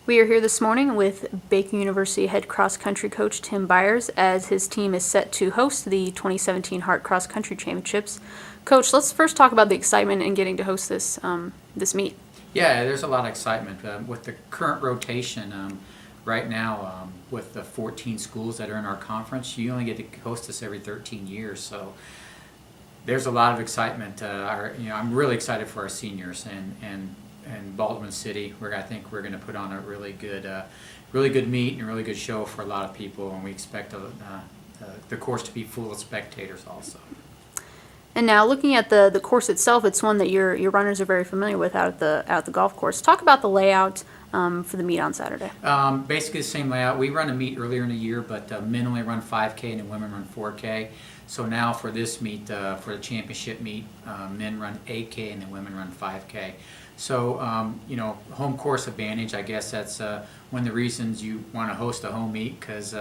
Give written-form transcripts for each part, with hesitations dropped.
We are here this morning with Baker University head cross-country coach Tim Byers as his team is set to host the 2017 Hart Cross Country Championships. Coach, let's first talk about the excitement in getting to host this meet. Yeah, there's a lot of excitement with the current rotation right now. With the 14 schools that are in our conference, you only get to host this every 13 years, so there's a lot of excitement. I'm really excited for our seniors and Baldwin City. I think we're going to put on a really good meet and a really good show for a lot of people, and we expect the course to be full of spectators also. And now, looking at the course itself, it's one that your runners are very familiar with out at the golf course. Talk about the layout for the meet on Saturday. Basically the same layout. We run a meet earlier in the year, but men only run 5K and the women run 4K. So now for this meet, for the championship meet, men run 8K and the women run 5K. So, home course advantage, I guess that's one of the reasons you want to host a home meet, because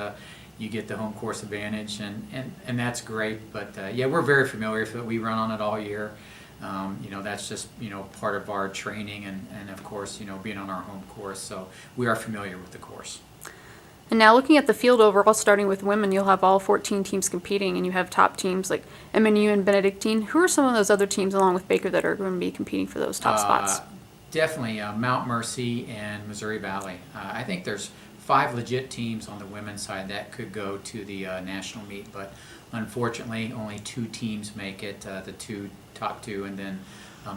you get the home course advantage, and that's great. But yeah, we're very familiar with it. We run on it all year. That's just part of our training and of course being on our home course. So we are familiar with the course. And now, looking at the field overall, starting with women, you'll have all 14 teams competing, and you have top teams like MNU and Benedictine. Who are some of those other teams along with Baker that are going to be competing for those top spots? Definitely Mount Mercy and Missouri Valley. I think there's 5 legit teams on the women's side that could go to the national meet, but unfortunately only 2 teams make it, the top two, and then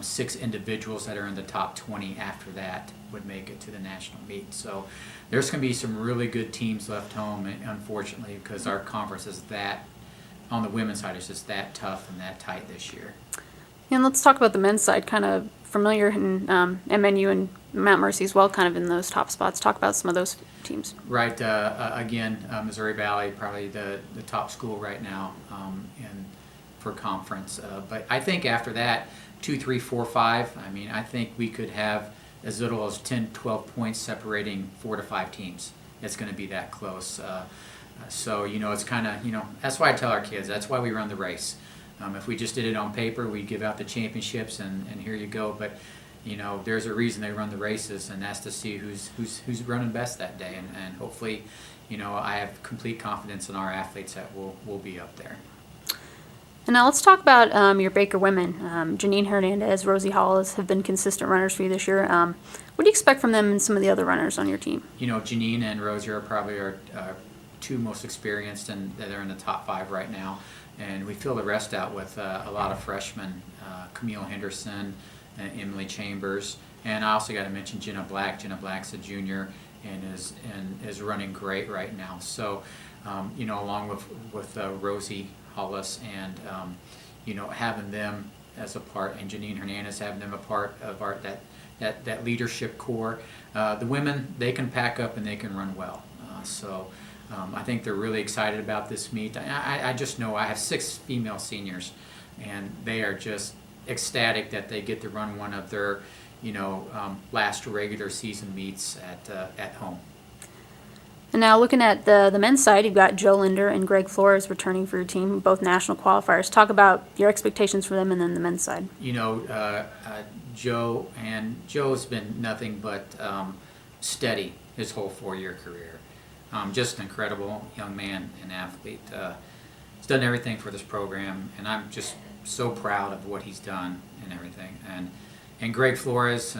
6 individuals that are in the top 20 after that would make it to the national meet. So there's going to be some really good teams left home, unfortunately, because our conference is on the women's side, is just that tough and that tight this year. And let's talk about the men's side, kind of familiar in MNU and Mount Mercy as well, kind of in those top spots. Talk about some of those teams. Right. Again, Missouri Valley, probably the top school right now for conference. But I think after that, 2, 3, 4, 5, I think we could have as little as 10, 12 points separating 4 to 5 teams. It's going to be that close. So, it's kind of, that's why I tell our kids, that's why we run the race. If we just did it on paper, we'd give out the championships and here you go. But, there's a reason they run the races, and that's to see who's running best that day. And hopefully, I have complete confidence in our athletes that will be up there. And now let's talk about your Baker women. Janine Hernandez, Rosie Hollis have been consistent runners for you this year. What do you expect from them and some of the other runners on your team? Janine and Rosie are probably our 2 most experienced, and they're in the top 5 right now. And we fill the rest out with a lot of freshmen, Camille Henderson, Emily Chambers, and I also got to mention Jenna Black. Jenna Black's a junior and is running great right now. So, along with Rosie Hollis and having them as a part, and Janine Hernandez having them a part of that leadership core. The women, they can pack up and they can run well. I think they're really excited about this meet. I just know I have 6 female seniors, and they are just ecstatic that they get to run one of their, last regular season meets at home. And now, looking at the men's side, you've got Joe Linder and Greg Flores returning for your team, both national qualifiers. Talk about your expectations for them and then the men's side. Joe's been nothing but steady his whole 4-year career. Just an incredible young man and athlete. He's done everything for this program, and I'm just so proud of what he's done and everything. And Greg Flores,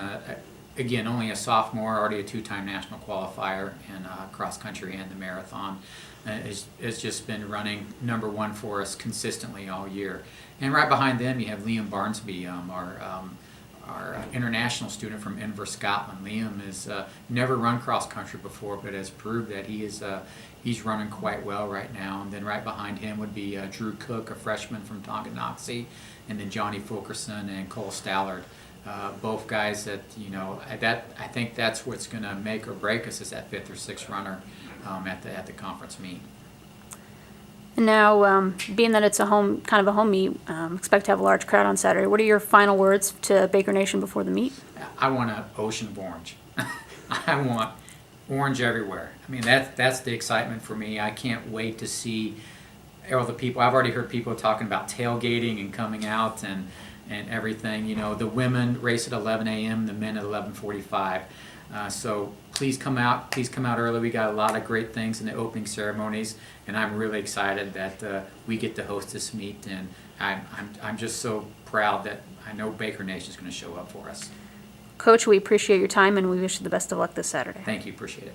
again, only a sophomore, already a 2-time national qualifier in cross country and the marathon, has just been running number 1 for us consistently all year. And right behind them, you have Liam Barnsby, our international student from Edinburgh, Scotland. Liam has never run cross country before, but has proved that he's running quite well right now. And then right behind him would be Drew Cook, a freshman from Tonganoxie, and then Johnny Fulkerson and Cole Stallard. Both guys that I think that's what's going to make or break us, is that 5th or 6th runner at the conference meet. And now, being that it's a home meet, expect to have a large crowd on Saturday. What are your final words to Baker Nation before the meet? I want an ocean of orange. I want orange everywhere. That's the excitement for me. I can't wait to see all the people. I've already heard people talking about tailgating and coming out and everything. The women race at 11 a.m., the men at 11:45. So please come out early. We got a lot of great things in the opening ceremonies, and I'm really excited that we get to host this meet. And I'm just so proud that I know Baker Nation is going to show up for us. Coach, we appreciate your time and we wish you the best of luck this Saturday. Thank you, appreciate it.